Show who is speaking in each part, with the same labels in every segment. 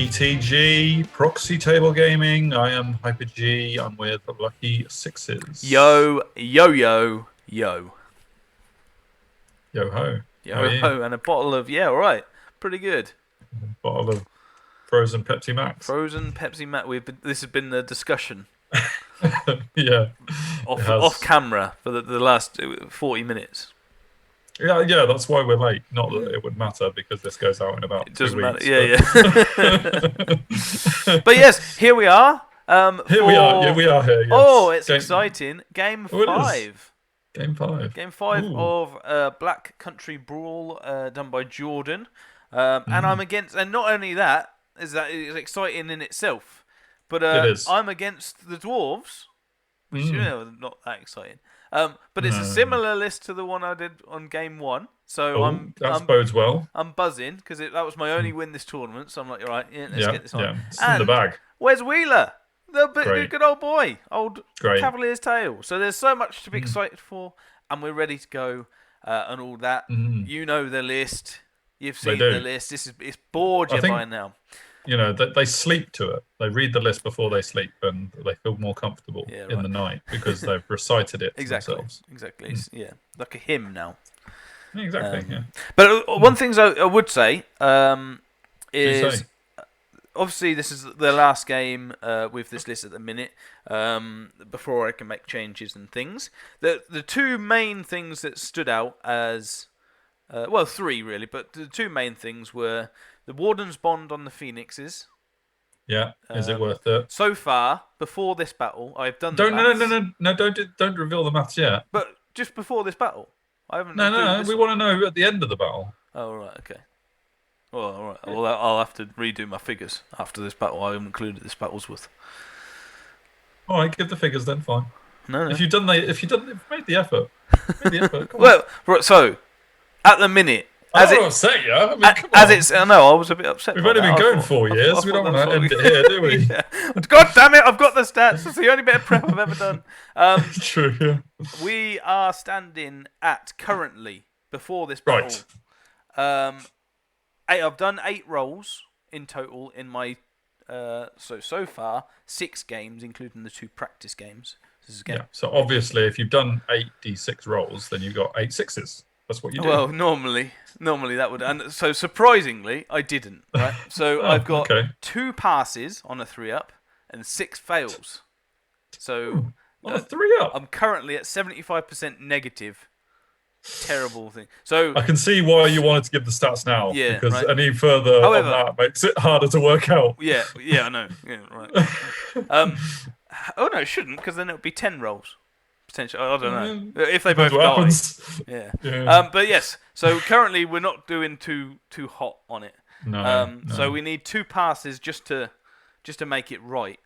Speaker 1: PTG, Proxy Table Gaming. I am Hyper G. I'm with Lucky Sixes.
Speaker 2: Yo, yo, yo, yo.
Speaker 1: Yo ho.
Speaker 2: Yo ho, and a bottle of, alright, pretty good.
Speaker 1: Bottle of frozen Pepsi Max.
Speaker 2: Frozen Pepsi Max. This has been the discussion.
Speaker 1: Yeah.
Speaker 2: Off camera for the last 40 minutes.
Speaker 1: Yeah, that's why we're late. Not that it would matter because this goes out in about 2 weeks.
Speaker 2: Doesn't matter. Yeah. But yes, here we are.
Speaker 1: Here we are. Yeah, we are here. Yes.
Speaker 2: Oh, it's exciting. Game 5.
Speaker 1: Game 5.
Speaker 2: Game 5 of Black Country Brawl, done by Jordan. And I'm against. And not only that, it's exciting in itself. But
Speaker 1: it is.
Speaker 2: I'm against the Dwarves, which not that exciting. But it's a similar list to the one I did on Game 1. So
Speaker 1: that bodes well.
Speaker 2: I'm buzzing because that was my only win this tournament. So I'm like, all right, let's get this on.
Speaker 1: Yeah, it's in the bag.
Speaker 2: Wes Weeler, the good old boy, old Cavalier's Tale. So there's so much to be excited for, and we're ready to go and all that. You know the list. You've seen the list. It's bored you by now.
Speaker 1: You know, they sleep to it. They read the list before they sleep, and they feel more comfortable in the night because they've recited it themselves.
Speaker 2: Exactly. Like a hymn now.
Speaker 1: Exactly.
Speaker 2: But one thing I would say is obviously this is the last game with this list at the minute. Before I can make changes and things, the two main things that stood out as three really, but the two main things were the Warden's Bond on the Phoenixes. Yeah,
Speaker 1: is it worth it?
Speaker 2: So far, before this battle, I've done.
Speaker 1: No! Don't reveal the maths yet.
Speaker 2: But just before this battle, I haven't.
Speaker 1: No. We want to know at the end of the battle.
Speaker 2: Oh right, okay. Well, all right. Well, I'll have to redo my figures after this battle. I haven't included this battle's worth.
Speaker 1: All right, give the figures then. Fine.
Speaker 2: No.
Speaker 1: If you've made the effort. Come
Speaker 2: well, right. So, at the minute.
Speaker 1: I don't upset you. I mean,
Speaker 2: I was a bit upset.
Speaker 1: We've only been going 4 years. We don't want to end it here, do we?
Speaker 2: Yeah. God damn it! I've got the stats. It's the only bit of prep I've ever done.
Speaker 1: True. Yeah.
Speaker 2: We are standing at currently before this battle.
Speaker 1: Right.
Speaker 2: I've done 8 rolls in total in my. So far 6 games, including the 2 practice games. This is
Speaker 1: Yeah. So obviously, if you've done 8d6 rolls, then you've got 8 sixes. That's what you do.
Speaker 2: Well, normally that would, and so surprisingly, I didn't. Right, so I've got 2 passes on a 3-up and 6 fails. So
Speaker 1: on a 3-up,
Speaker 2: I'm currently at 75% negative. Terrible thing. So
Speaker 1: I can see why you wanted to give the stats now.
Speaker 2: Yeah,
Speaker 1: because any further on that makes it harder to work out.
Speaker 2: Yeah, I know. Yeah, right. Oh no, it shouldn't, because then it would be 10 rolls. Potentially, I don't know if they both die. Yeah. But yes, so currently we're not doing too hot on it.
Speaker 1: No.
Speaker 2: So we need 2 passes just to make it right.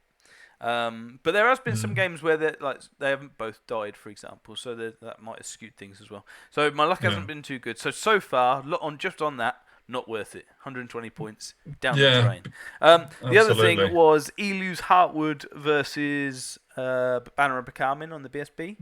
Speaker 2: But there has been some games where they haven't both died, for example. So that might have skewed things as well. So my luck hasn't been too good. So far on that, not worth it. 120 points down the drain. The other thing was Elu's Heartwood versus Banner of Bakarmin on the BSB.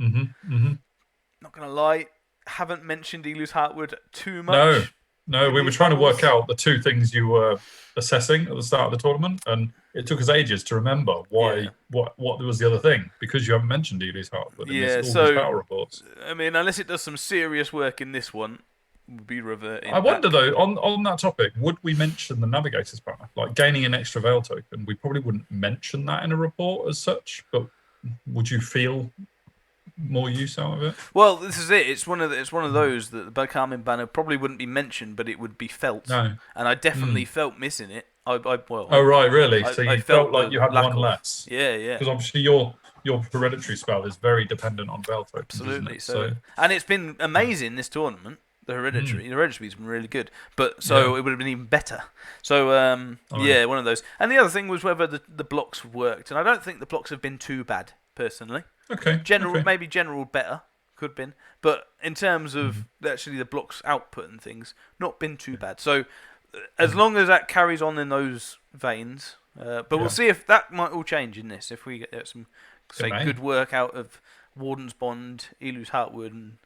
Speaker 2: Not gonna lie, haven't mentioned Elu's Heartwood too much.
Speaker 1: No, we were trying to work out the 2 things you were assessing at the start of the tournament, and it took us ages to remember why. What was the other thing, because you haven't mentioned Elu's Heartwood in all these battle reports.
Speaker 2: I mean, unless it does some serious work in this one, we'll be reverting.
Speaker 1: I wonder though, on that topic, would we mention the Navigator's Banner, like gaining an extra Veil token? We probably wouldn't mention that in a report as such, but would you feel more use out of it?
Speaker 2: Well, this is it. It's one of those that the Bakarmin banner probably wouldn't be mentioned, but it would be felt.
Speaker 1: No.
Speaker 2: And I definitely felt missing it.
Speaker 1: Oh right, really? So you felt like you had one less?
Speaker 2: Yeah.
Speaker 1: Because obviously your hereditary spell is very dependent on Veil tokens.
Speaker 2: Absolutely. So and it's been amazing this tournament. The hereditary's been really good, but it would have been even better. So one of those. And the other thing was whether the blocks worked, and I don't think the blocks have been too bad personally.
Speaker 1: Okay.
Speaker 2: Maybe general better, could have been, but in terms of actually the blocks output and things, not been too bad. So as long as that carries on in those veins, but we'll see if that might all change in this. If we get some good work out of Warden's Bond, Elu's Heartwood, and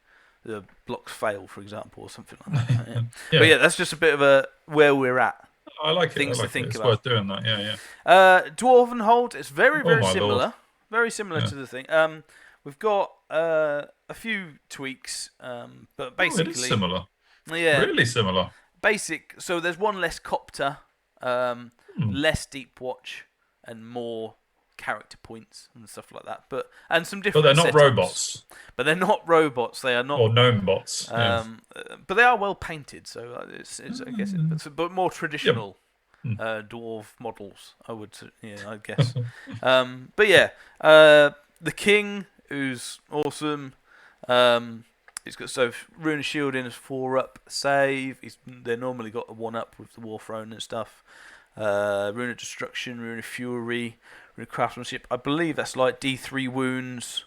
Speaker 2: the blocks fail, for example, or something like that. But that's just a bit of where we're at.
Speaker 1: I like it.
Speaker 2: things
Speaker 1: I
Speaker 2: to
Speaker 1: like
Speaker 2: think
Speaker 1: it. It's
Speaker 2: about.
Speaker 1: worth doing that. Yeah.
Speaker 2: Dwarven hold. It's very similar.
Speaker 1: Lord.
Speaker 2: Very similar to the thing. We've got a few tweaks, but basically
Speaker 1: it is similar.
Speaker 2: Yeah,
Speaker 1: really similar.
Speaker 2: Basic. So there's one less copter, less deep watch, and more character points and stuff like that. And some different.
Speaker 1: But they're not
Speaker 2: setups.
Speaker 1: robots.
Speaker 2: But they're not robots. They are not.
Speaker 1: Or gnome bots.
Speaker 2: But they are well painted. So it's I guess but more traditional. Dwarf models, I guess. But yeah, the king, who's awesome. He's got Rune of Shielding is 4-up save. They're normally got a 1-up with the War Throne and stuff. Rune of Destruction, Rune of Fury, Rune of Craftsmanship. I believe that's like D3 wounds.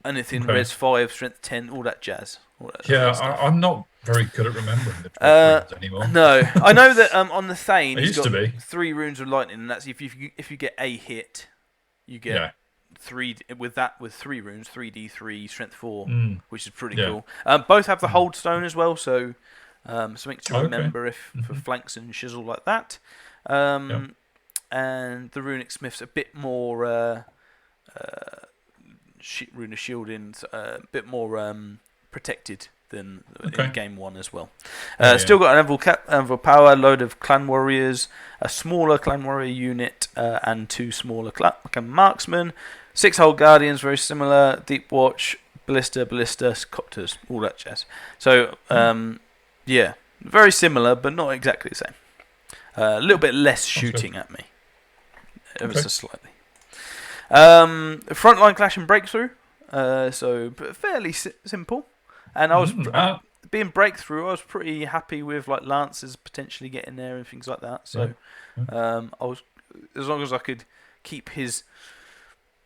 Speaker 2: Anything res 5, strength 10, all that jazz.
Speaker 1: I'm not very good at remembering the runes anymore.
Speaker 2: No, I know that on the Thane,
Speaker 1: he's got
Speaker 2: 3 runes of lightning, and that's if you get a hit, you get 3 with 3 runes, 3d3, strength 4, which is pretty cool. Both have the hold stone as well, so something to remember for flanks and shizzle like that. And the runic smith's a bit more. Rune of Shielding, a bit more protected than in game 1 as well. Still got an anvil power, load of clan warriors, a smaller clan warrior unit, and 2 smaller clan marksmen. 6 hold guardians, very similar. Deep watch, ballista, copters, all that jazz. So very similar, but not exactly the same. A little bit less shooting at me, ever so slightly. Frontline clash and breakthrough, so fairly simple. And I was being breakthrough. I was pretty happy with like Lancers potentially getting there and things like that. So I was, as long as I could keep his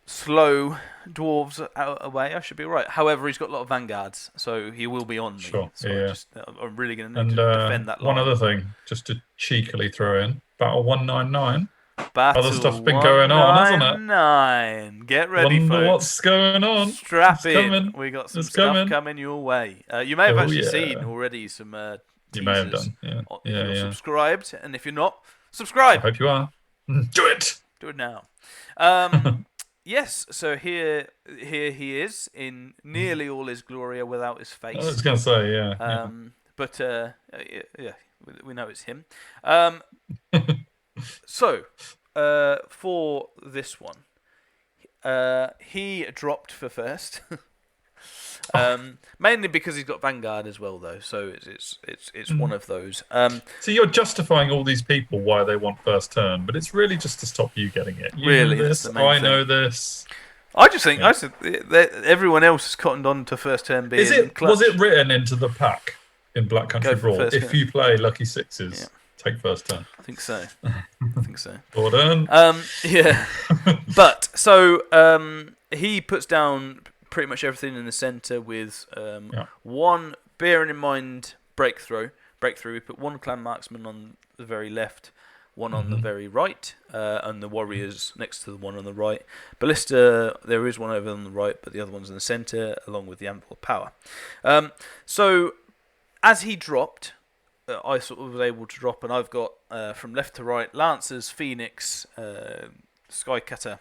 Speaker 2: slow dwarves away, I should be all right. However, he's got a lot of vanguards, so he will be on me.
Speaker 1: Sure.
Speaker 2: So I'm really going to need to defend that line.
Speaker 1: One other thing, just to cheekily throw in, Battle 199.
Speaker 2: Battle
Speaker 1: Other stuff's been going on, hasn't it?
Speaker 2: Get ready,
Speaker 1: Wonder
Speaker 2: folks.
Speaker 1: what's going on.
Speaker 2: Strap in. We got some stuff coming your way. You may have actually seen already some teasers.
Speaker 1: You may have done.
Speaker 2: If you're subscribed, and if you're not, subscribe.
Speaker 1: I hope you are. Do it.
Speaker 2: Do it now. Yes. So here he is in nearly all his glory without his face.
Speaker 1: I was going to say,
Speaker 2: But we know it's him. So, for this one, he dropped for first, mainly because he's got Vanguard as well, though. So it's one of those.
Speaker 1: So you're justifying all these people why they want first turn, but it's really just to stop you getting it. You know this, I know this.
Speaker 2: I just think that everyone else has cottoned on to first turn being clutch.
Speaker 1: Was it written into the pack in Black Country Brawl? If you play Lucky Sixes. Take first turn.
Speaker 2: I think so.
Speaker 1: Well done.
Speaker 2: But so he puts down pretty much everything in the centre with one, bearing in mind breakthrough. We put 1 clan marksman on the very left, 1 on the very right, and the warriors next to the one on the right. Ballista, there is one over on the right, but the other one's in the centre, along with the anvil of power. So as he dropped, I sort of was able to drop, and I've got from left to right Lancers, Phoenix, Skycutter,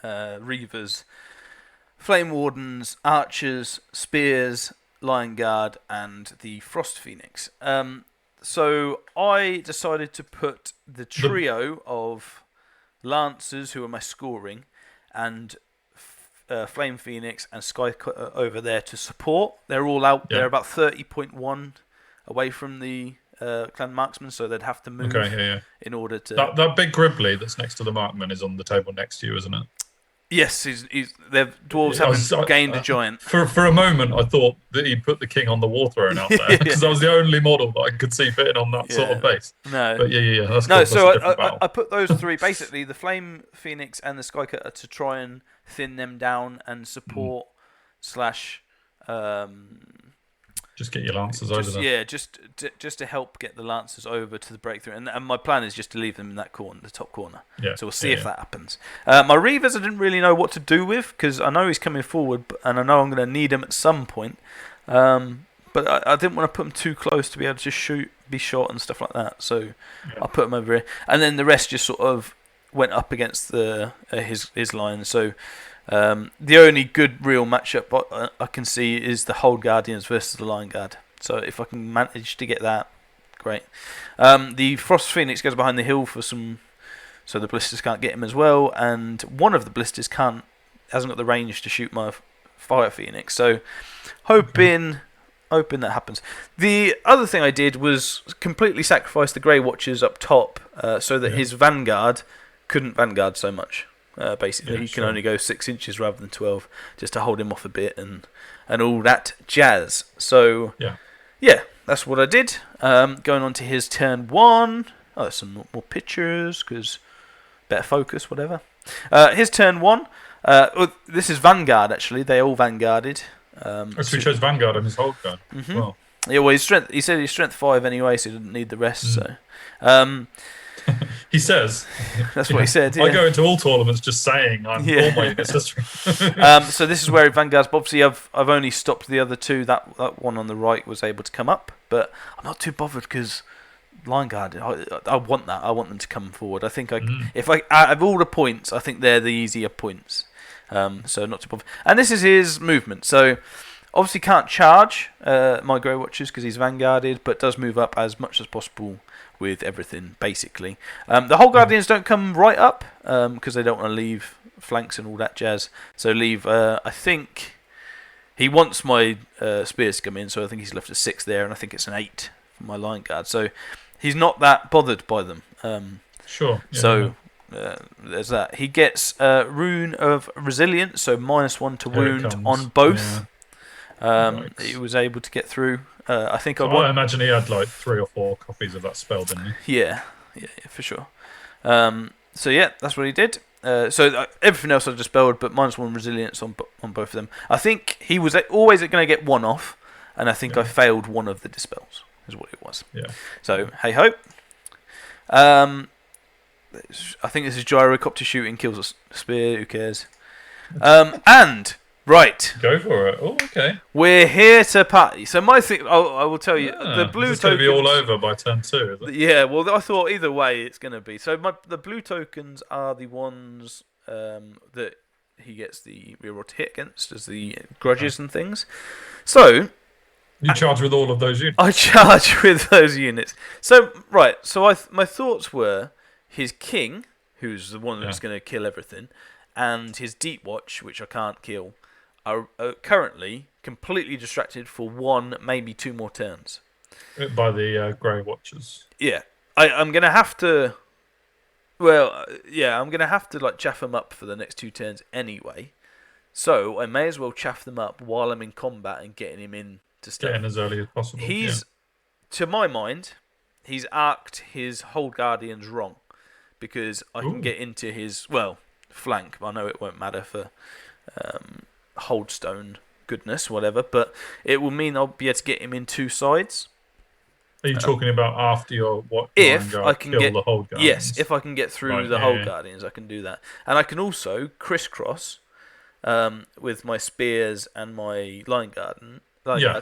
Speaker 2: Reavers, Flame Wardens, Archers, Spears, Lion Guard, and the Frost Phoenix. So I decided to put the trio of Lancers, who are my scoring, and Flame Phoenix and Skycutter over there to support. They're all out. They're about 30.1 away from the clan marksman, so they'd have to move in order to...
Speaker 1: That big Gribbly that's next to the marksman is on the table next to you, isn't it?
Speaker 2: Yes, dwarves haven't gained a giant.
Speaker 1: For a moment, I thought that he'd put the king on the war throne out there, because that was the only model that I could see fitting on that sort of base.
Speaker 2: No.
Speaker 1: But that's
Speaker 2: no,
Speaker 1: cool.
Speaker 2: So I put those 3, basically, the Flame Phoenix and the Skycutter, to try and thin them down and support /
Speaker 1: just get your Lancers over there.
Speaker 2: Yeah, just to help get the Lancers over to the breakthrough. And my plan is just to leave them in that corner, the top corner. Yeah. So we'll see if that happens. My Reavers I didn't really know what to do with, because I know he's coming forward, and I know I'm going to need him at some point. But but I didn't want to put them too close to be able to be shot and stuff like that. So I put them over here, and then the rest just sort of went up against his line. So the only good real matchup I can see is the Hold Guardians versus the Line Guard. So if I can manage to get that, great. The Frost Phoenix goes behind the hill for some, so the Blisters can't get him as well, and one of the Blisters hasn't got the range to shoot my Fire Phoenix. So hoping that happens. The other thing I did was completely sacrifice the Grey Watchers up top, so that his Vanguard couldn't Vanguard so much. Basically, he can only go 6 inches rather than 12, just to hold him off a bit and all that jazz. So yeah, that's what I did. Going on to his turn 1. Oh, there's some more pictures because better focus, whatever. His turn 1. This is Vanguard actually. They all Vanguarded.
Speaker 1: So he chose Vanguard on his Hold Guard. Well.
Speaker 2: Yeah, well, he said he's strength 5 anyway, so he didn't need the rest. So.
Speaker 1: He says.
Speaker 2: That's what he said. Yeah.
Speaker 1: I go into all tournaments just saying I'm all my history.
Speaker 2: So this is where he Vanguards. Obviously, I've only stopped the other 2. That one on the right was able to come up, but I'm not too bothered because Line Guard. I want that. I want them to come forward. I think if I out of all the points, I think they're the easier points. So not too bothered. And this is his movement. So obviously can't charge my Grey Watchers because he's Vanguarded, but does move up as much as possible with everything, basically. The Hold Guardians don't come right up because they don't want to leave flanks and all that jazz. So leave, I think he wants my spears to come in, so I think he's left a 6 there, and I think it's an 8 for my Line Guard. So he's not that bothered by them.
Speaker 1: Sure. Yeah,
Speaker 2: so there's that. He gets Rune of Resilience, so -1 to wound on both. He was able to get through. I think I
Speaker 1: imagine he had like 3 or 4 copies of that spell, didn't he?
Speaker 2: Yeah, for sure. So yeah, that's what he did. So everything else I dispelled, but -1 resilience on both of them. I think he was always going to get 1 off, and I think I failed one of the dispels. Is what it was.
Speaker 1: Yeah.
Speaker 2: So hey ho. I think this is gyrocopter shooting, kills a spear. Who cares? And. Right.
Speaker 1: Go for it. Oh, okay.
Speaker 2: We're here to party. So my thing, I will tell you, the blue tokens...
Speaker 1: It's going to be all over by turn 2, is it?
Speaker 2: Yeah, well, I thought either way it's going to be. So the blue tokens are the ones that he gets the reroll to hit against as the grudges and things. So...
Speaker 1: You charge with all of those units?
Speaker 2: I charge with those units. So, right, so my thoughts were his king, who's the one that's going to kill everything, and his Deep Watch, which I can't kill, are currently completely distracted for 1, maybe 2 more turns.
Speaker 1: By the Grey Watchers.
Speaker 2: Yeah. I'm going to have to... Well, I'm going to have to chaff them up for the next 2 turns anyway. So I may as well chaff them up while I'm in combat and getting him in to stuff.
Speaker 1: Getting as early as possible.
Speaker 2: To my mind, he's arced his Hold Guardians wrong. Because I can get into his, flank. I know it won't matter for... Hold Stone goodness, whatever, but it will mean I'll be able to get him in 2 sides.
Speaker 1: Are you talking about after your
Speaker 2: if I can get
Speaker 1: the Hold Guardians?
Speaker 2: Yes, if I can get through the Hold Guardians, I can do that, and I can also crisscross with my spears and my Line Guard,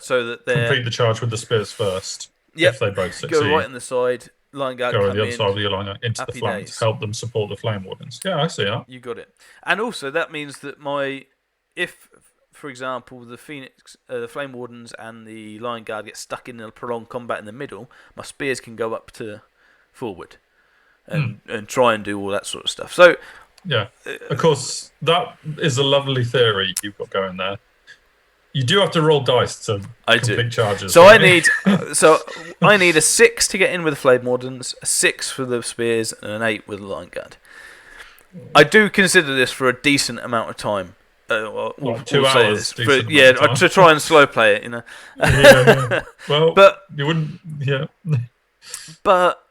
Speaker 2: so that they
Speaker 1: complete the charge with the spears first. If they both succeed,
Speaker 2: go right on the side. Line Guard
Speaker 1: go on the other side of your line into the flanks, help them support the Flame Wardens. Yeah, I see that.
Speaker 2: You got it, and also that means that if, for example, the Phoenix, the Flame Wardens and the Line Guard get stuck in a prolonged combat in the middle, my spears can go up to forward and try and do all that sort of stuff. So,
Speaker 1: yeah, of course, that is a lovely theory you've got going there. You do have to roll dice to complete charges.
Speaker 2: So I need a 6 to get in with the Flame Wardens, a 6 for the spears, and an 8 with the Line Guard. I do consider this for a decent amount of time.
Speaker 1: 2 hours.
Speaker 2: To try and slow play it,
Speaker 1: Well, but you wouldn't. Yeah.
Speaker 2: But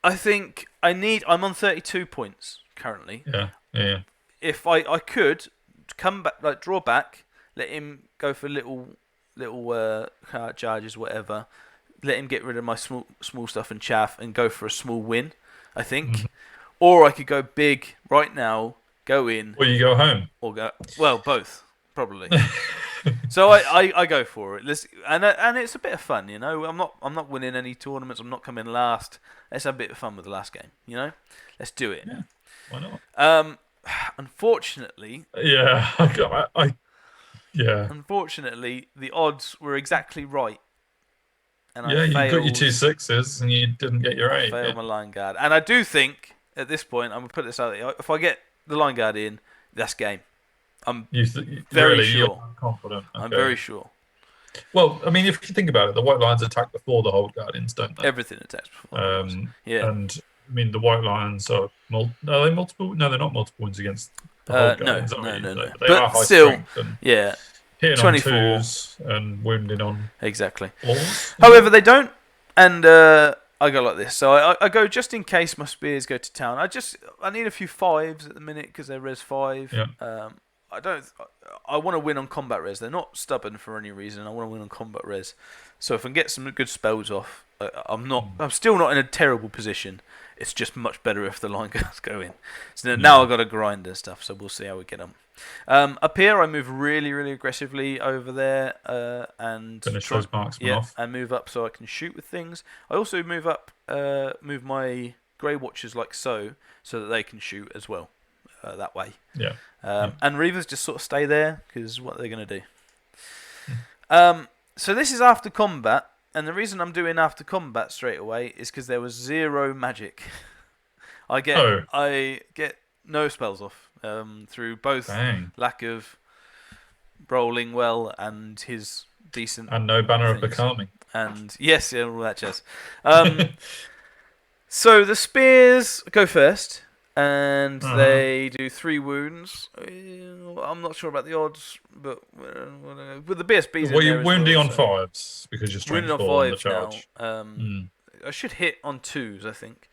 Speaker 2: I think I'm on 32 points currently.
Speaker 1: Yeah.
Speaker 2: If I could come back, draw back, let him go for little charges, whatever. Let him get rid of my small stuff and chaff, and go for a small win. I think, or I could go big right now. Go in,
Speaker 1: or you go home,
Speaker 2: or go both probably. So I go for it. And it's a bit of fun, you know. I'm not winning any tournaments. I'm not coming last. Let's have a bit of fun with the last game, you know. Let's do it.
Speaker 1: Yeah, why not?
Speaker 2: Unfortunately.
Speaker 1: Yeah, yeah.
Speaker 2: Unfortunately, the odds were exactly right. And
Speaker 1: Yeah, you got your 2 6s and you didn't get your 8.
Speaker 2: I failed my line guard. And I do think, at this point, I'm going to put this out there, if I get the line guard in, that's game. I'm very sure.
Speaker 1: You're confident. Okay.
Speaker 2: I'm very sure.
Speaker 1: Well, I mean, if you think about it, the white lions attack before the hold guardians, don't they?
Speaker 2: Everything attacks before.
Speaker 1: Yeah. And, I mean, the white lions are they multiple? No, they're not multiple wounds against the hold guardians.
Speaker 2: No.
Speaker 1: They are high
Speaker 2: still,
Speaker 1: strength.
Speaker 2: Yeah.
Speaker 1: Hitting
Speaker 2: 24
Speaker 1: on 2s and wounding on
Speaker 2: exactly.
Speaker 1: 4s.
Speaker 2: However, they don't, and I go like this. So I go just in case my spears go to town. I need a few 5s at the minute because they're res 5.
Speaker 1: Yeah.
Speaker 2: I want to win on combat res. They're not stubborn for any reason. I want to win on combat res. So if I can get some good spells off, I'm still not in a terrible position. It's just much better if the line guards go in. So now I've got to grind and stuff. So we'll see how we get on. Up here, I move really, really aggressively over there and
Speaker 1: finish those marksmen off.
Speaker 2: And move up so I can shoot with things. I also move up, move my Grey Watchers like so that they can shoot as well that way.
Speaker 1: Yeah.
Speaker 2: And Reavers just sort of stay there because what they're going to do. So this is after combat, and the reason I'm doing after combat straight away is because there was 0 magic. I get no spells off through both lack of rolling well and his decent
Speaker 1: and no banner of becoming.
Speaker 2: And yes, yeah, all that jazz. So the spears go first, and they do 3 wounds. I'm not sure about the odds, but with the BSBs.
Speaker 1: Well, you're wounding on 5s because you're strength 4 on the charge.
Speaker 2: Now. I should hit on 2s, I think.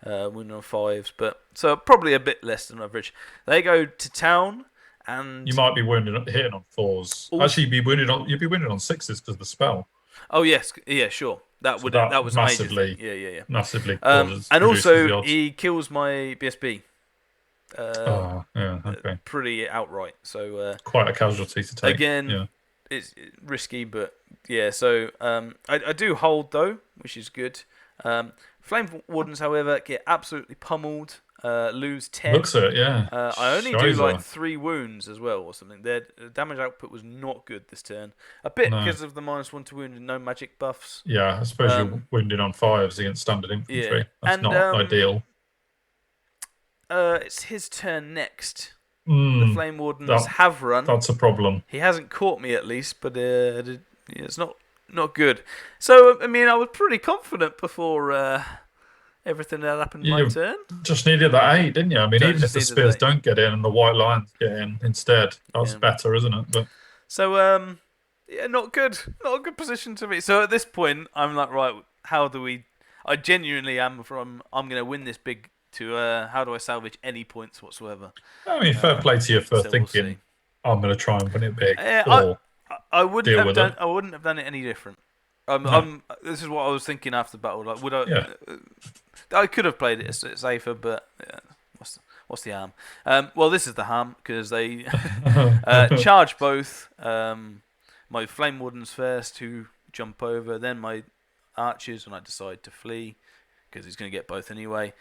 Speaker 2: Wounding on 5s, but so probably a bit less than average. They go to town, and
Speaker 1: you might be hitting on 4s. Actually, you'd be wounded on 6s because of the spell.
Speaker 2: Oh yes, yeah, sure. That was
Speaker 1: massively,
Speaker 2: yeah,
Speaker 1: massively.
Speaker 2: And also he kills my BSB.
Speaker 1: Okay.
Speaker 2: Pretty outright. So
Speaker 1: quite a casualty to take.
Speaker 2: Again, it's risky, but yeah. So I do hold though, which is good. Flame Wardens, however, get absolutely pummeled. Lose 10.
Speaker 1: Looks it, yeah.
Speaker 2: I only do like 3 wounds as well, or something. Their damage output was not good this turn. A bit because of the -1 to wound and no magic buffs.
Speaker 1: Yeah, I suppose you're wounding on 5s against standard infantry. That's not ideal.
Speaker 2: It's his turn next. The Flame Wardens have run.
Speaker 1: That's a problem.
Speaker 2: He hasn't caught me at least, but it's not good. So I mean, I was pretty confident before everything that happened in my turn.
Speaker 1: Just needed that 8, didn't you? I mean, even if the spears don't get in and the white lions get in instead, that's better, isn't it? But
Speaker 2: so not good. Not a good position to be. So at this point, I'm like, right, how do we? I genuinely am I'm going to win this big. To how do I salvage any points whatsoever?
Speaker 1: I mean, fair play to you for thinking I'm going to try and win it big.
Speaker 2: I wouldn't have done. I wouldn't have done it any different. This is what I was thinking after battle. Like, would I?
Speaker 1: Yeah.
Speaker 2: I could have played it safer, but what's the harm? Well, this is the harm because they charge both. My Flame Wardens first, who jump over, then my archers, and I decide to flee because he's going to get both anyway.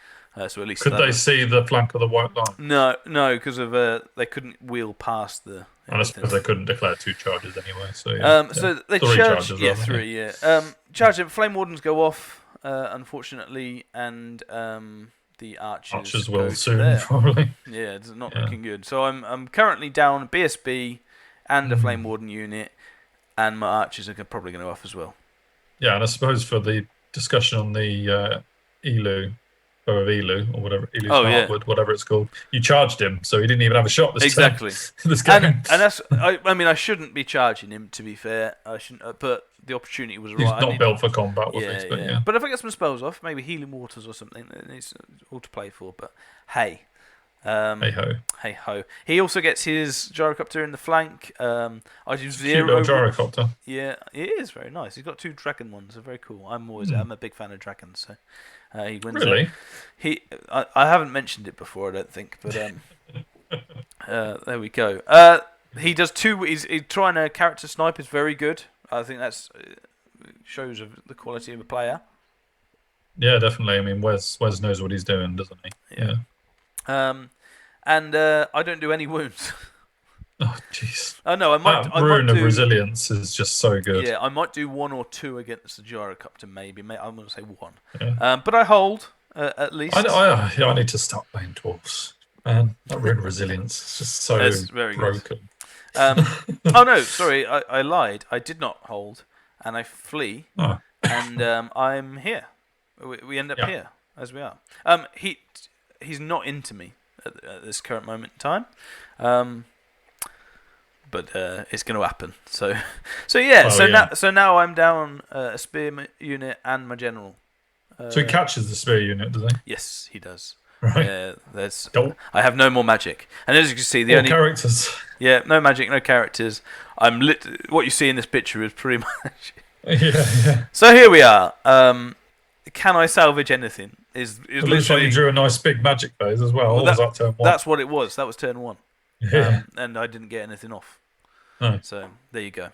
Speaker 2: So at least
Speaker 1: could they see the flank of the white line?
Speaker 2: No, because of they couldn't wheel past the.
Speaker 1: And I suppose they couldn't declare 2 charges anyway. So
Speaker 2: so they
Speaker 1: 3
Speaker 2: charge.
Speaker 1: Charges,
Speaker 2: yeah, 3. Yeah. Charge. Flame Wardens go off, unfortunately, and the archers
Speaker 1: will soon probably.
Speaker 2: Yeah, it's not looking good. So I'm currently down a BSB and a Flame Warden unit, and my archers are probably going to go off as well.
Speaker 1: Yeah, and I suppose for the discussion on the Elu. Or whatever, whatever it's called. You charged him, so he didn't even have a shot this time. This game.
Speaker 2: And that's, I mean, I shouldn't be charging him, to be fair. I shouldn't, but the opportunity was right.
Speaker 1: He's not built for combat, was he? But,
Speaker 2: but if I get some spells off, maybe Healing Waters or something, it's all to play for. But hey. Hey ho. He also gets his gyrocopter in the flank. I do 0
Speaker 1: gyrocopter.
Speaker 2: Yeah, it is very nice. He's got 2 dragon ones. They're very cool. I'm a big fan of dragons, so he wins.
Speaker 1: Really?
Speaker 2: I haven't mentioned it before, I don't think, but there we go. He does two. He's trying to character snipe is very good. I think that's shows of the quality of a player.
Speaker 1: Yeah, definitely. I mean, Wes knows what he's doing, doesn't he?
Speaker 2: Yeah. And I don't do any wounds.
Speaker 1: Oh, jeez.
Speaker 2: Oh no,
Speaker 1: That rune of resilience is just so good.
Speaker 2: Yeah, I might do 1 or 2 against the Gyrocopter, maybe. I'm going to say 1.
Speaker 1: Yeah.
Speaker 2: But I hold at least.
Speaker 1: I need to start playing dwarves. Man, that rune of resilience is just so
Speaker 2: very
Speaker 1: broken.
Speaker 2: Oh no, sorry, I lied. I did not hold, and I flee, and I'm here. We end up here as we are. He's not into me at this current moment in time. But it's going to happen. So yeah. So now I'm down a spear unit and my general.
Speaker 1: So he catches the spear unit, does he?
Speaker 2: Yes, he does.
Speaker 1: Right.
Speaker 2: I have no more magic, and as you can see, the only
Speaker 1: characters.
Speaker 2: Yeah, no magic, no characters. What you see in this picture is pretty much.
Speaker 1: Yeah.
Speaker 2: So here we are. Can I salvage anything?
Speaker 1: It looks like you drew a nice big magic phase as well. Was that turn 1?
Speaker 2: That's what it was. That was turn 1.
Speaker 1: Yeah.
Speaker 2: And I didn't get anything off.
Speaker 1: No.
Speaker 2: So there you go.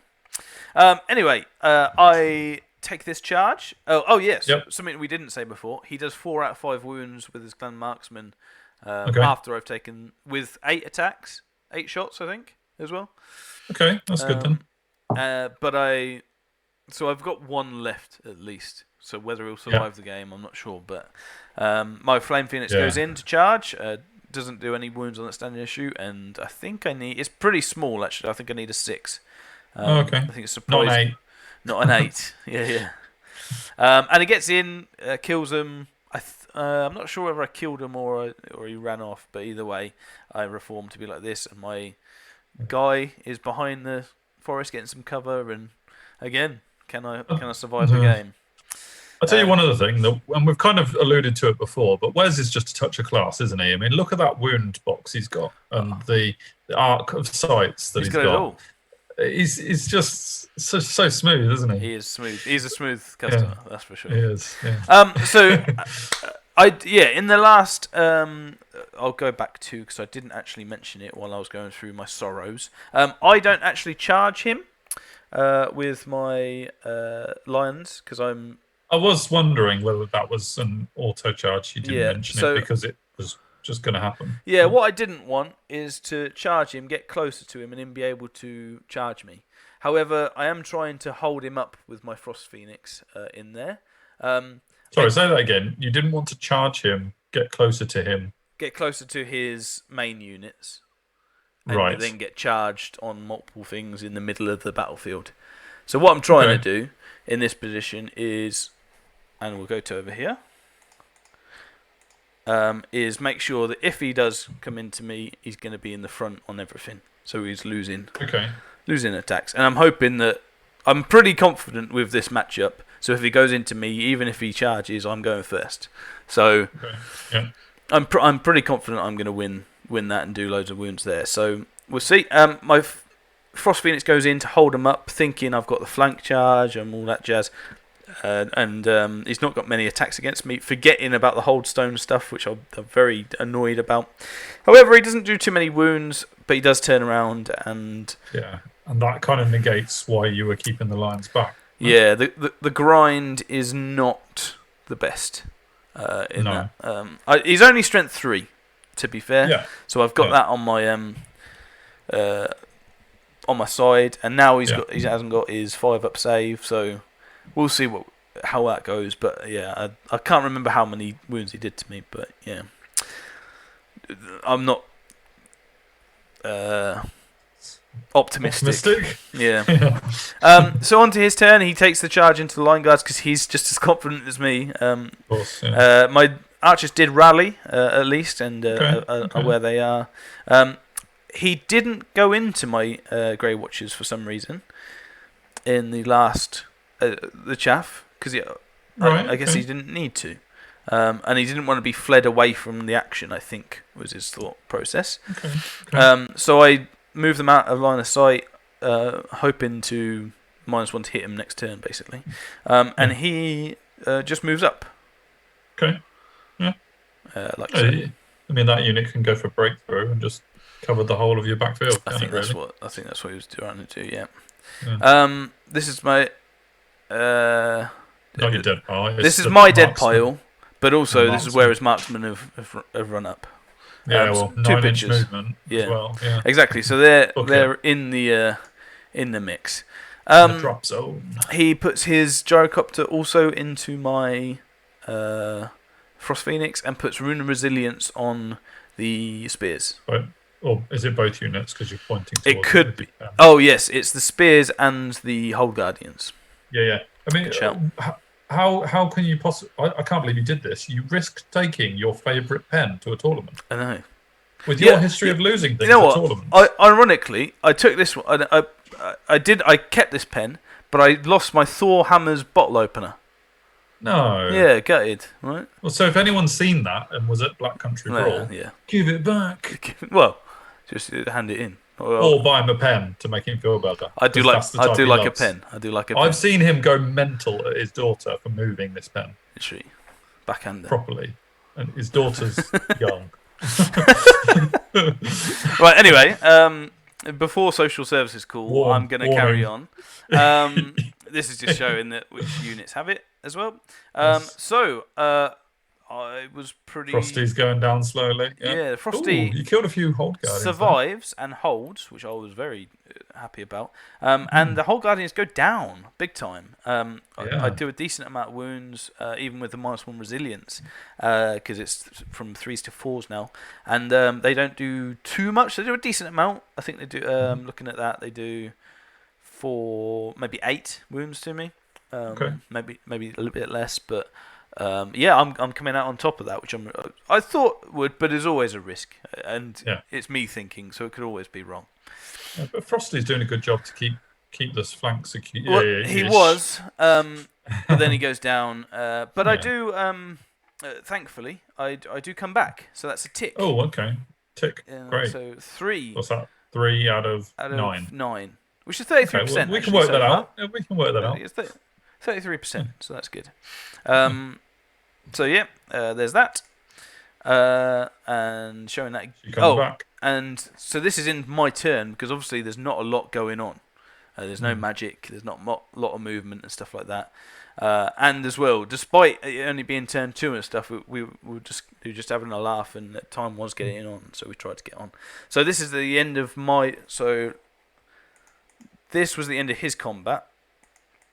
Speaker 2: Anyway, I take this charge. Oh yes.
Speaker 1: Yep.
Speaker 2: Something we didn't say before. He does 4 out of 5 wounds with his clan marksman. After I've taken with 8 attacks, 8 shots, I think, as well.
Speaker 1: Okay, that's good then.
Speaker 2: So I've got 1 left at least. So whether he'll survive the game, I'm not sure. But my Flame Phoenix goes in to charge. Doesn't do any wounds on that standing issue, and I think it's pretty small actually. I think I need a 6.
Speaker 1: Okay.
Speaker 2: I think it's surprising.
Speaker 1: Not an 8.
Speaker 2: Not an 8. Yeah. And he gets in, kills him. I'm not sure whether I killed him or he ran off, but either way, I reformed to be like this, and my guy is behind the forest getting some cover. And again, can I survive the game?
Speaker 1: I'll tell you one other thing, and we've kind of alluded to it before, but Wes is just a touch of class, isn't he? I mean, look at that wound box he's got, and the arc of sights that he's got. It all. He's just so smooth, isn't he?
Speaker 2: He is smooth. He's a smooth customer, that's for sure.
Speaker 1: He is. Yeah.
Speaker 2: In the last, I'll go back to because I didn't actually mention it while I was going through my sorrows. I don't actually charge him with my lions because
Speaker 1: I was wondering whether that was an auto charge. You didn't mention it because it was just going to happen.
Speaker 2: Yeah, what I didn't want is to charge him, get closer to him, and him be able to charge me. However, I am trying to hold him up with my Frost Phoenix in there.
Speaker 1: Sorry, say that again. You didn't want to charge him, get closer to him.
Speaker 2: Get closer to his main units. And then get charged on multiple things in the middle of the battlefield. So what I'm trying to do in this position is, and we'll go to over here, is make sure that if he does come into me, he's going to be in the front on everything. So he's losing attacks. And I'm hoping that, I'm pretty confident with this matchup. So if he goes into me, even if he charges, I'm going first. So I'm pretty confident I'm going to win that and do loads of wounds there. So we'll see. My Frost Phoenix goes in to hold him up, thinking I've got the flank charge and all that jazz. And he's not got many attacks against me, forgetting about the hold stone stuff, which I'm very annoyed about. However, he doesn't do too many wounds, but he does turn around and
Speaker 1: that kind of negates why you were keeping the lions back.
Speaker 2: Yeah, the grind is not the best in that. He's only strength 3, to be fair. Yeah. So I've got that on my side, and now he hasn't got his 5-up save, so we'll see how that goes. But yeah, I can't remember how many wounds he did to me, but yeah, I'm not optimistic. Yeah. So on to his turn, he takes the charge into the line guards because he's just as confident as me.
Speaker 1: Of course, yeah.
Speaker 2: My archers did rally at least, and are where they are. He didn't go into my Grey Watchers for some reason in the last the chaff because I guess he didn't need to, and he didn't want to be fled away from the action. I think was his thought process. So I moved them out of line of sight, hoping to -1 to hit him next turn, basically, and he just moves up.
Speaker 1: Okay. Yeah.
Speaker 2: Like
Speaker 1: I mean, that unit can go for breakthrough and just covered the whole of your backfield.
Speaker 2: I think that's
Speaker 1: really?
Speaker 2: what he was trying to do. Yeah.
Speaker 1: Yeah.
Speaker 2: This is my.
Speaker 1: Not your dead pile.
Speaker 2: This is my dead pile, but also this is where his marksmen have run up.
Speaker 1: Yeah, well, 9-inch movement as well. Yeah,
Speaker 2: exactly. So they're in the mix.
Speaker 1: The drop zone.
Speaker 2: He puts his gyrocopter also into my Frost Phoenix and puts Rune of Resilience on the spears.
Speaker 1: Right. Or is it both units? Because you're pointing towards
Speaker 2: it. Could be. Oh yes, it's the spears and the Hold Guardians.
Speaker 1: Yeah. I mean, how can you possibly? I can't believe you did this. You risked taking your favourite pen to a tournament.
Speaker 2: I know.
Speaker 1: With your history of losing things
Speaker 2: at
Speaker 1: tournaments.
Speaker 2: Ironically, I took this one. I kept this pen, but I lost my Thor Hammer's bottle opener.
Speaker 1: No.
Speaker 2: Yeah, gutted. Right.
Speaker 1: Well, so if anyone's seen that and was at Black Country Brawl, give it back.
Speaker 2: Well, just hand it in.
Speaker 1: Or buy him a pen to make him feel better.
Speaker 2: I do like a pen.
Speaker 1: I've seen him go mental at his daughter for moving this pen.
Speaker 2: Literally, backhander.
Speaker 1: Properly, and his daughter's young.
Speaker 2: Right. Anyway, before social services call, I'm going to carry on. This is just showing that which units have it as well. So I was pretty.
Speaker 1: Frosty's going down slowly.
Speaker 2: Yeah, Frosty.
Speaker 1: Ooh, you killed a few Hold Guardians.
Speaker 2: Survives and holds, which I was very happy about. And the Hold Guardians go down big time. I do a decent amount of wounds, even with the -1 resilience, because it's from 3s to 4s now. And they don't do too much. They do a decent amount. I think they do. Looking at that, they do 4, maybe 8 wounds to me. Maybe a little bit less, but. I'm coming out on top of that, which I thought would, but there's always a risk, and it's me thinking, so it could always be wrong.
Speaker 1: Yeah, but Frosty's doing a good job to keep this flank secure.
Speaker 2: Well, he was, but then he goes down. But I do, thankfully, I do come back, so that's a tick.
Speaker 1: Oh, okay, tick. Great.
Speaker 2: So 3.
Speaker 1: What's that? 3 out of 9.
Speaker 2: 9, which is 33%.
Speaker 1: Well, we can work that out. Yeah, we can work that out.
Speaker 2: It's 33%, so that's good. So there's that, and showing that.
Speaker 1: Back.
Speaker 2: And so this is in my turn because obviously there's not a lot going on. There's no magic. There's not a lot of movement and stuff like that. And as well, despite it only being turn 2 and stuff, we were just having a laugh, and time was getting on, so we tried to get on. So this is the end of my. So this was the end of his combat.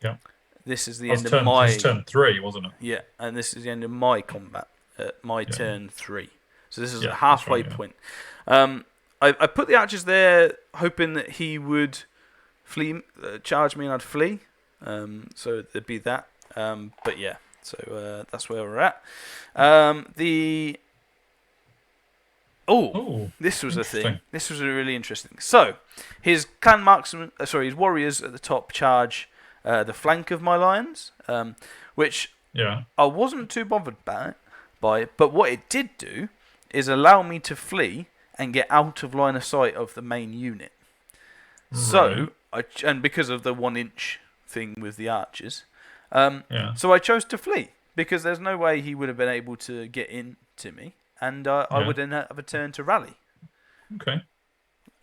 Speaker 1: Yeah.
Speaker 2: This is the end of my.
Speaker 1: It was turn 3, wasn't it?
Speaker 2: Yeah, and this is the end of my combat at my turn 3. So this is a halfway point. I put the archers there, hoping that he would flee, charge me, and I'd flee. So there'd be that. But yeah, so that's where we're at. This was a thing. This was really interesting. So his clan marksman, his warriors at the top charge. The flank of my lions, which I wasn't too bothered by, but what it did do is allow me to flee and get out of line of sight of the main unit. Right. So, and because of the 1-inch thing with the archers, so I chose to flee because there's no way he would have been able to get into me, and I would then have a turn to rally.
Speaker 1: Okay.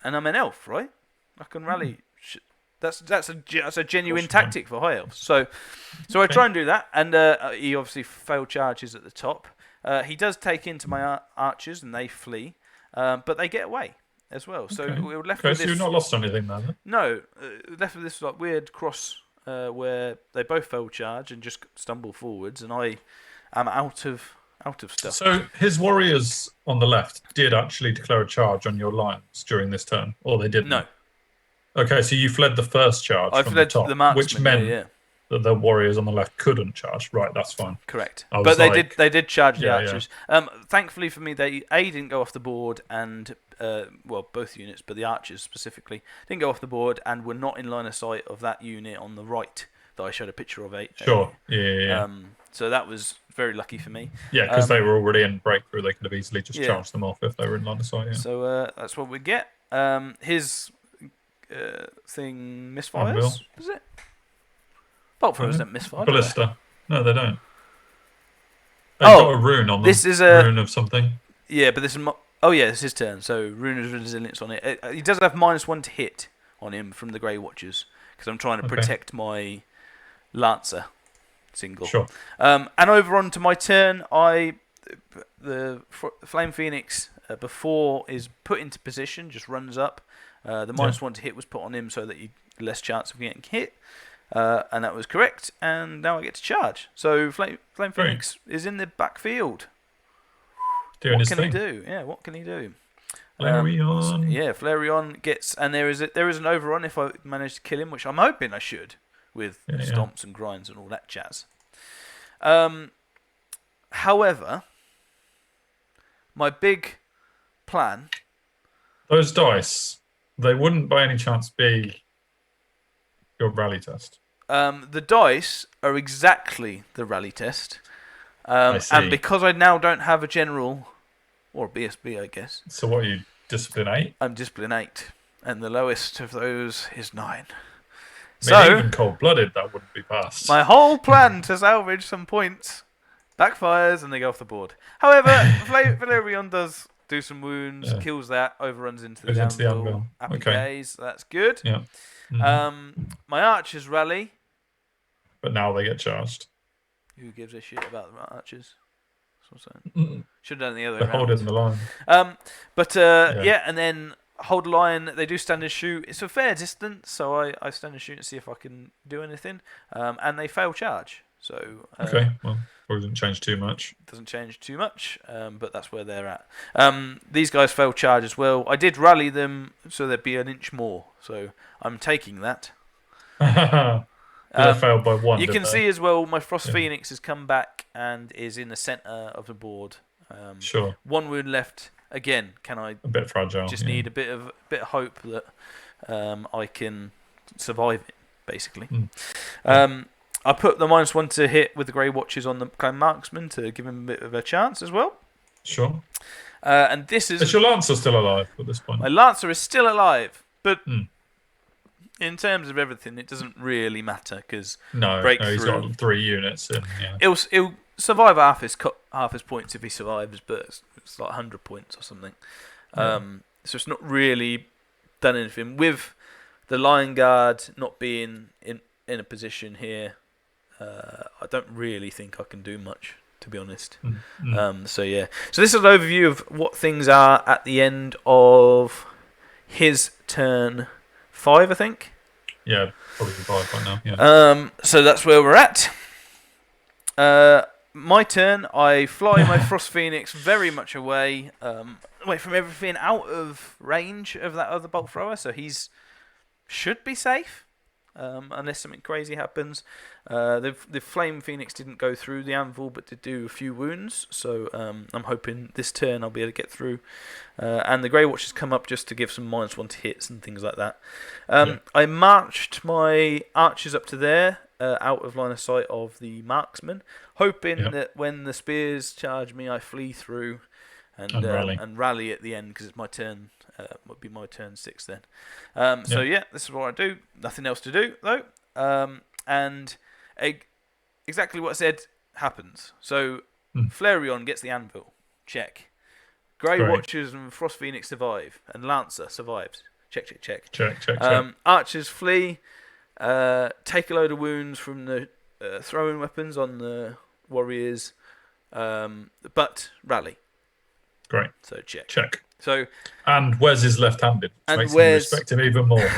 Speaker 2: And I'm an elf, right? I can rally. That's a genuine tactic for high elves. So I try and do that, and he obviously failed charges at the top. He does take into my archers, and they flee, but they get away as well. So we were left with this.
Speaker 1: So you've not lost anything then?
Speaker 2: No, left with this like weird cross where they both failed charge and just stumble forwards, and I am out of stuff.
Speaker 1: So his warriors on the left did actually declare a charge on your lines during this turn, or they didn't?
Speaker 2: No.
Speaker 1: Okay, so you fled the first charge from the top, which meant that the warriors on the left couldn't charge. Right, that's fine.
Speaker 2: Correct. But they did charge the archers. Thankfully for me, they didn't go off the board, and both units, but the archers specifically didn't go off the board and were not in line of sight of that unit on the right that I showed a picture of.
Speaker 1: Sure. Yeah.
Speaker 2: So that was very lucky for me.
Speaker 1: Yeah, because they were already in breakthrough. They could have easily just charged them off if they were in line of sight. Yeah.
Speaker 2: So that's what we get. His thing misfires, is it? Bolt throwers don't misfire.
Speaker 1: Ballista. No, they don't. They've got a rune on them.
Speaker 2: This is a
Speaker 1: rune of something.
Speaker 2: Yeah, but this is Oh yeah, it's his turn. So Rune of Resilience on it. He does have -1 to hit on him from the Grey Watchers because I'm trying to protect my Lancer single.
Speaker 1: Sure.
Speaker 2: And over onto my turn, the Flame Phoenix before is put into position, just runs up. The -1 to hit was put on him so that he less chance of getting hit. And that was correct, and now I get to charge. So Flame Phoenix is in the backfield.
Speaker 1: Doing
Speaker 2: what
Speaker 1: his
Speaker 2: can
Speaker 1: thing.
Speaker 2: he do? Yeah, what can he do?
Speaker 1: Flareon.
Speaker 2: Yeah, Flareon gets, and there is an overrun if I manage to kill him, which I'm hoping I should, with stomps and grinds and all that jazz. However, my big plan.
Speaker 1: Those dice, they wouldn't by any chance be your rally test.
Speaker 2: The dice are exactly the rally test.
Speaker 1: I see.
Speaker 2: And because I now don't have a general, or a BSB, I guess.
Speaker 1: So what are you, Discipline 8?
Speaker 2: I'm Discipline 8, and the lowest of those is 9.
Speaker 1: Even cold-blooded, that wouldn't be passed.
Speaker 2: My whole plan to salvage some points backfires, and they go off the board. However, Valerion does do some wounds, kills that, overruns into the anvil. Happy days, that's good.
Speaker 1: Yeah.
Speaker 2: My archers rally.
Speaker 1: But now they get charged.
Speaker 2: Who gives a shit about the archers? That's what I'm saying. Should have done it the other way around.
Speaker 1: Hold it in the line.
Speaker 2: And then hold the line. They do stand and shoot. It's a fair distance, so I stand and shoot and see if I can do anything. And they fail charge. So
Speaker 1: okay, well, probably doesn't change too much.
Speaker 2: Doesn't change too much, but that's where they're at. These guys fail charge as well. I did rally them, so there'd be an inch more. So I'm taking that.
Speaker 1: They failed by 1.
Speaker 2: You can see as well, my Frost Phoenix has come back and is in the centre of the board.
Speaker 1: Sure.
Speaker 2: 1 wound left. Again, can I?
Speaker 1: A bit fragile.
Speaker 2: Just need a bit of hope that I can survive it, basically. I put the -1 to hit with the Grey Watchers on the Clan Marksman to give him a bit of a chance as well.
Speaker 1: Sure.
Speaker 2: And this is.
Speaker 1: Is your Lancer still alive at this point?
Speaker 2: My Lancer is still alive, but in terms of everything, it doesn't really matter because
Speaker 1: he's got 3 units in. Yeah.
Speaker 2: He'll survive half his points if he survives, but it's like 100 points or something. So it's not really done anything with the Lion Guard not being in a position here. I don't really think I can do much, to be honest. So this is an overview of what things are at the end of his turn 5, I think.
Speaker 1: Yeah, probably 5 by now. Yeah.
Speaker 2: So that's where we're at. My turn. I fly my Frost Phoenix very much away from everything, out of range of that other bolt thrower. So he's should be safe. Unless something crazy happens. The Flame Phoenix didn't go through the anvil, but did do a few wounds. So I'm hoping this turn I'll be able to get through. And the Grey Watchers come up just to give some -1 to hits and things like that. I marched my archers up to there, out of line of sight of the marksman, hoping that when the spears charge me, I flee through and rally at the end because it's my turn. Would be my turn 6 then. So this is what I do. Nothing else to do though. And exactly what I said happens. So Flareon gets the anvil. Check. Grey Watchers and Frost Phoenix survive, and Lancer survives. Check. Archers flee. Take a load of wounds from the throwing weapons on the warriors, but rally.
Speaker 1: Great.
Speaker 2: So check.
Speaker 1: So, and Wes is left-handed, which makes me respect him even more.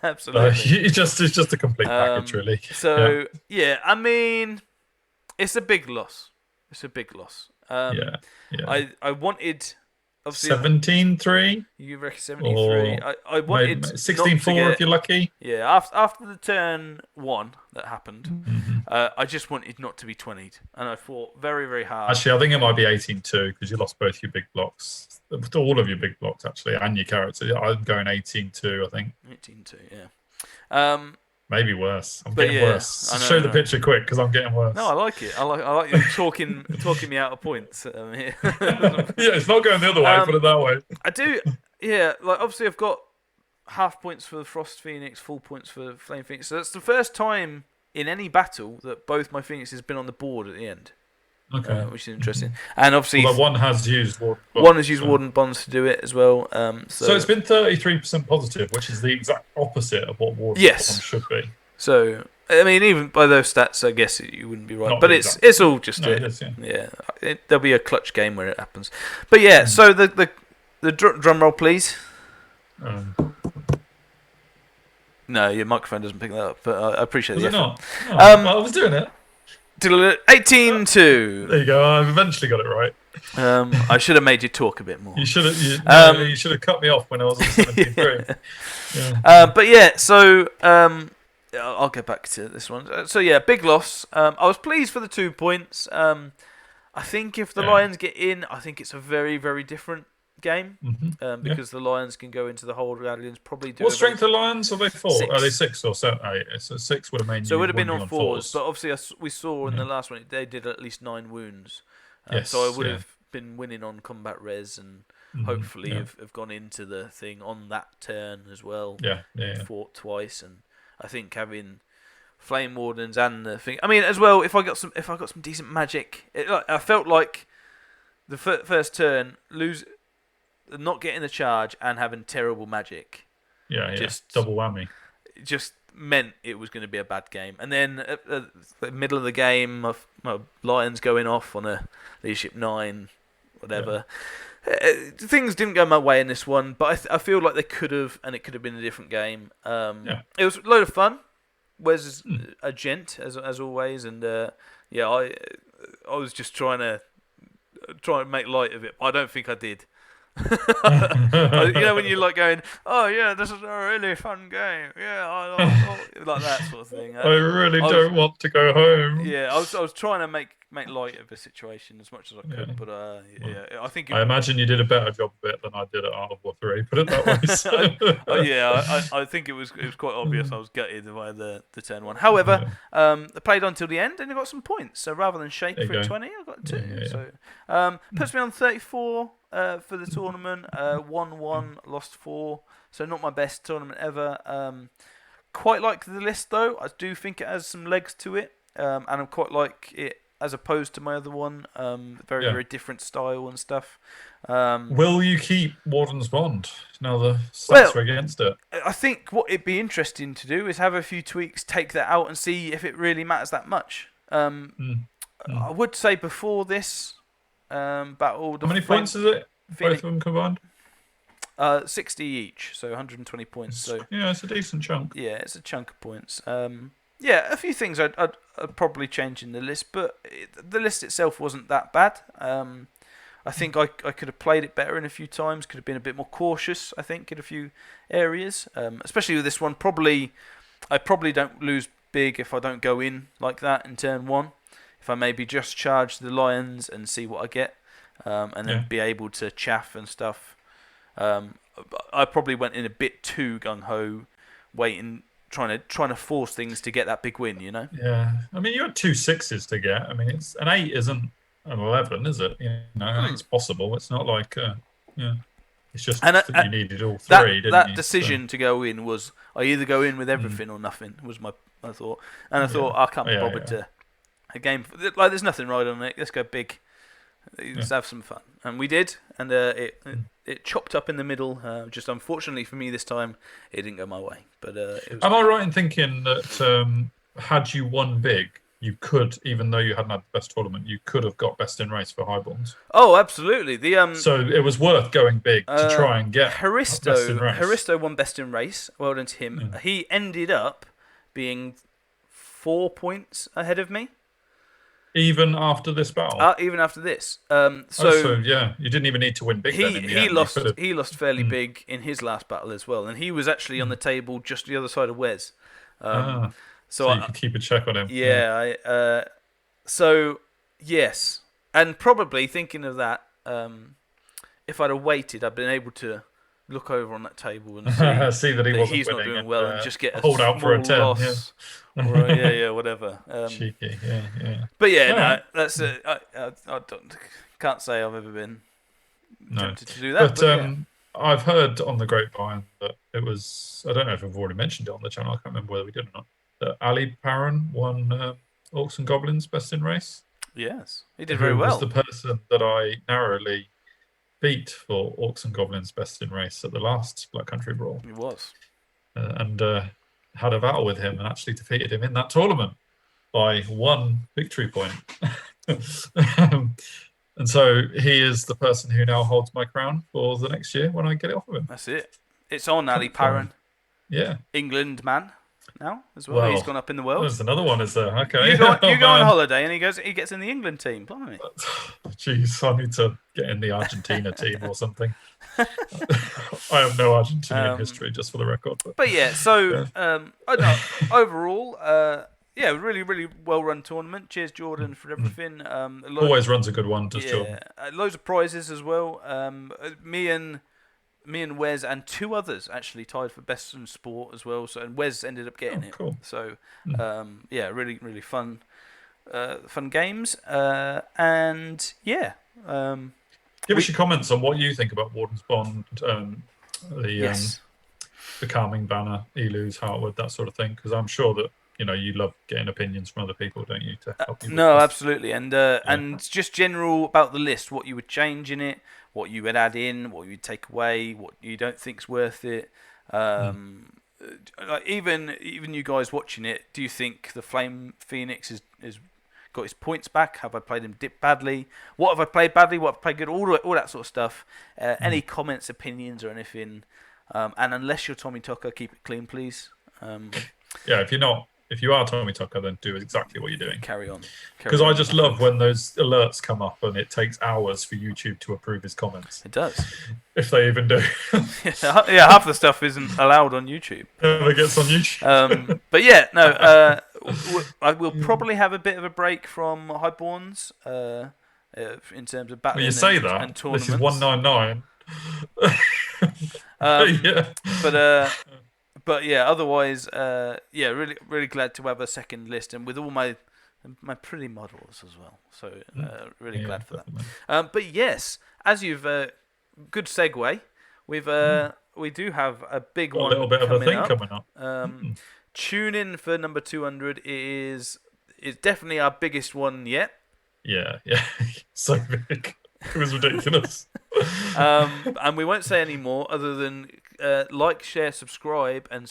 Speaker 2: Absolutely.
Speaker 1: It's just a complete package, really.
Speaker 2: So, I mean, it's a big loss. I wanted...
Speaker 1: 17-3?
Speaker 2: You reckon 73? I wanted
Speaker 1: 16-4 if you're lucky.
Speaker 2: Yeah, after the turn 1 that happened, I just wanted not to be 20'd. And I fought very, very hard.
Speaker 1: Actually, I think it might be 18-2 because you lost both your big blocks. All of your big blocks, actually, and your character. I'm going 18-2, I think.
Speaker 2: 18-2, yeah.
Speaker 1: Maybe worse. I'm getting worse. Show the picture quick because I'm getting worse.
Speaker 2: No, I like it. I like you talking me out of points.
Speaker 1: It's not going the other way. Put it that way.
Speaker 2: I do. Yeah, like obviously I've got half points for the Frost Phoenix, full points for the Flame Phoenix. So that's the first time in any battle that both my Phoenixes have been on the board at the end.
Speaker 1: Okay.
Speaker 2: Which is interesting. And obviously,
Speaker 1: one has used Warden Bonds.
Speaker 2: One has used Warden Bonds to do it as well.
Speaker 1: So it's been 33% positive, which is the exact opposite of what Warden Bonds should be.
Speaker 2: So I mean, even by those stats, I guess you wouldn't be right.
Speaker 1: Not
Speaker 2: but it's all just there'll be a clutch game where it happens. But yeah, so the drum roll, please. No, your microphone doesn't pick that up, but I appreciate the effort.
Speaker 1: Not? Oh, well, I was doing it.
Speaker 2: 18-2.
Speaker 1: There you go. I eventually got it right.
Speaker 2: I should have made you talk a bit more.
Speaker 1: You should have cut me off when I was on 73.
Speaker 2: But yeah, so I'll get back to this one. So yeah, big loss. I was pleased for the 2 points. I think if the Lions get in, I think it's a very, very different game because the Lions can go into the hold Guardians, probably do.
Speaker 1: What strength of Lions are they 4?
Speaker 2: 6.
Speaker 1: Are they 6 or 7? 8. So 6 would have made.
Speaker 2: So it would have been on 4s, but obviously we saw in the last one they did at least 9 wounds. So I would have been winning on combat res and hopefully have gone into the thing on that turn as well. Fought twice, and I think having Flame Wardens and the thing. I mean, as well, if I got some decent magic, I felt like the first turn not getting the charge and having terrible magic.
Speaker 1: Just double whammy.
Speaker 2: Just meant it was going to be a bad game. And then at the middle of the game, my Lions going off on a leadership 9, whatever. Things didn't go my way in this one, but I feel like they could have, and it could have been a different game. It was a load of fun. Wes is a gent as always, and I was just trying to make light of it. I don't think I did. When you're like going, oh yeah, this is a really fun game, like that sort of thing.
Speaker 1: I really don't want to go home.
Speaker 2: Yeah, I was trying to make light of the situation as much as I could, but I think
Speaker 1: I imagine you did a better job of it than I did at Art of War 3. Put it that way. So.
Speaker 2: I think it was quite obvious. I was gutted by the turn 1. However, I played on till the end and I got some points. So rather than shake for 20, I got 2. So puts me on 34 for the tournament. 1-1, lost 4. So not my best tournament ever. Quite like the list though. I do think it has some legs to it, and I quite like it as opposed to my other one. Very different style and stuff.
Speaker 1: Will you keep Warden's Bond now the stats are against it?
Speaker 2: I think what it'd be interesting to do is have a few tweaks, take that out, and see if it really matters that much. I would say before this battle.
Speaker 1: How many points is it? Both of them combined?
Speaker 2: 60 each, so 120 points. So
Speaker 1: it's a decent chunk.
Speaker 2: Yeah, it's a chunk of points. A few things I'd probably change in the list, but the list itself wasn't that bad. I think I could have played it better in a few times, could have been a bit more cautious, I think, in a few areas, especially with this one. I probably don't lose big if I don't go in like that in turn 1. If I maybe just charge the Lions and see what I get, and then be able to chaff and stuff. I probably went in a bit too gung-ho, trying to force things to get that big win, you know?
Speaker 1: Yeah. I mean, you had 2 6s to get. I mean, it's an 8 isn't an 11, is it? It's possible. It's not like, it's just that you needed all 3, didn't you?
Speaker 2: Decision to go in was, I either go in with everything or nothing, was my thought. And I thought, I can't be bothered to a game. Like, there's nothing right on it. Let's go big. Let's have some fun. And we did, and it chopped up in the middle. Just unfortunately for me this time, it didn't go my way. But
Speaker 1: am I right in thinking that had you won big, you could, even though you hadn't had the best tournament, you could have got best in race for Highborns?
Speaker 2: Oh, absolutely.
Speaker 1: So it was worth going big to try and get best in race.
Speaker 2: Haristo won best in race. Well done to him. Yeah. He ended up being 4 points ahead of me.
Speaker 1: Even after this battle?
Speaker 2: Even after this.
Speaker 1: You didn't even need to win big.
Speaker 2: He lost fairly big in his last battle as well, and he was actually on the table just the other side of Wes.
Speaker 1: So you could keep a check on him.
Speaker 2: Yeah. So yes, and probably thinking of that, if I'd have waited, I'd been able to look over on that table and
Speaker 1: see that he's
Speaker 2: not doing well and just get a
Speaker 1: hold out for a 10
Speaker 2: loss. Or whatever.
Speaker 1: Cheeky,
Speaker 2: But that's I can't say I've ever been tempted to do that.
Speaker 1: But I've heard on the grapevine that it was, I don't know if I've already mentioned it on the channel, I can't remember whether we did or not, that Ali Parron won Orcs and Goblins Best in Race.
Speaker 2: Yes, he did very well.
Speaker 1: Who was the person that I narrowly beat for Orcs and Goblins Best in Race at the last Black Country Brawl.
Speaker 2: He was.
Speaker 1: And had a battle with him and actually defeated him in that tournament by 1 victory point. And so he is the person who now holds my crown for the next year when I get it off of him.
Speaker 2: That's it. It's on Ali Parran.
Speaker 1: Yeah.
Speaker 2: England man now as well. He's gone up in the world.
Speaker 1: There's another one, is there? Okay.
Speaker 2: You go on holiday and he gets in the England team. Blimey.
Speaker 1: Jeez, I need to get in the Argentina team or something. I have no Argentinian history, just for the record.
Speaker 2: But yeah, so I don't know, overall, really, really well-run tournament. Cheers, Jordan, for everything.
Speaker 1: Always runs a good one, does Jordan.
Speaker 2: Loads of prizes as well. Me and Wes and 2 others actually tied for best in sport as well. So and Wes ended up getting it.
Speaker 1: Cool.
Speaker 2: So really, really fun games. And yeah.
Speaker 1: Give us your comments on what you think about Warden's Bond, the Calming Banner, Elu's, Heartwood, that sort of thing, because I'm sure that you love getting opinions from other people, don't you, to help you?
Speaker 2: No, absolutely, and just general about the list, what you would change in it, what you would add in, what you would take away, what you don't think's worth it. Like even you guys watching it, do you think the Flame Phoenix is got his points back? Have I played him dip badly? What have I played badly? What have I played good? All that sort of stuff. Any comments, opinions, or anything? And unless you're Tommy Tucker, keep it clean, please.
Speaker 1: If you are Tommy Tucker, then do exactly what you're doing.
Speaker 2: Carry on.
Speaker 1: Because I just love when those alerts come up and it takes hours for YouTube to approve his comments.
Speaker 2: It does.
Speaker 1: If they even do.
Speaker 2: Yeah, half the stuff isn't allowed on YouTube.
Speaker 1: Never gets on YouTube.
Speaker 2: But yeah, no. I will probably have a bit of a break from Highborns in terms of battling
Speaker 1: you say
Speaker 2: and
Speaker 1: that.
Speaker 2: tournaments.
Speaker 1: This is 199.
Speaker 2: But yeah, otherwise, really, really glad to have a second list, and with all my pretty models as well. So really glad for that. But yes, as you've good segue, we do have a big one.
Speaker 1: A little bit of a thing coming up.
Speaker 2: Tune in for number 200 is definitely our biggest one yet.
Speaker 1: Yeah, so big. It was ridiculous.
Speaker 2: And we won't say any more other than like, share, subscribe, and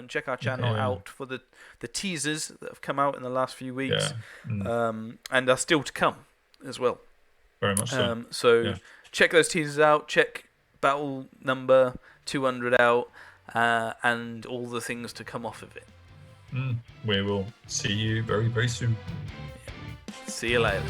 Speaker 2: check our channel out for the teasers that have come out in the last few weeks, and are still to come as well.
Speaker 1: Very much so.
Speaker 2: Check those teasers out. Check battle number 200 out, and all the things to come off of it.
Speaker 1: We will see you very, very soon.
Speaker 2: See you later.